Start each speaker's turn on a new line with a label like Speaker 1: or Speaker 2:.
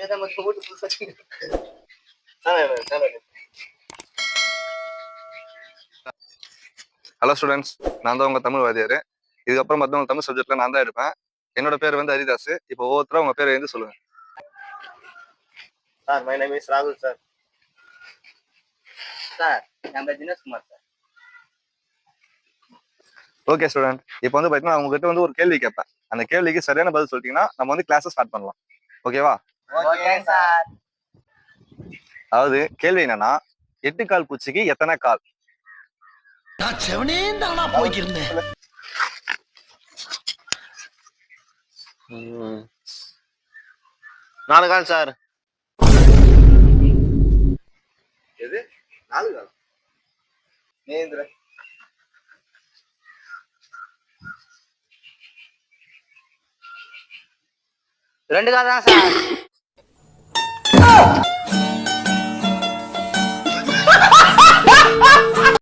Speaker 1: Hello students, நான் தான் உங்க தமிழ் வாத்தியார். இதுக்கப்புறம் மற்றவங்க தமிழ் சப்ஜெக்ட்ல நான் தான் இருப்பேன். என்னோட பேர் வந்து ஹரிதாஸ். இப்போ ஒவ்வொருத்தரும் உங்க பேர் எழுந்து சொல்லுங்க.
Speaker 2: சார், மை நேம் இஸ் ராகுல் சார். சார், என் பேர் தினேஷ்குமார் சார்.
Speaker 1: ஓகே ஸ்டூடெண்ட், இப்போ வந்து பார்த்தீங்கன்னா நான் உங்ககிட்ட வந்து ஒரு கேள்வி கேட்பேன். அந்த கேள்விக்கு சரியான பதில் சொல்லிட்டீங்கன்னா நம்ம வந்து கிளாஸை ஸ்டார்ட் பண்ணலாம். ஓகேவா?
Speaker 2: Okay sir.
Speaker 1: அதாவது கேள்வி என்னன்னா, 8 கால் பூச்சிக்கு எத்தனை கால்?
Speaker 3: நான் செவனே தானா போய்க்கிருந்தேன்.
Speaker 2: 4 கால் சார்.
Speaker 1: எது 4 கால்? நேந்திர
Speaker 2: 2 கால் தான் சார்.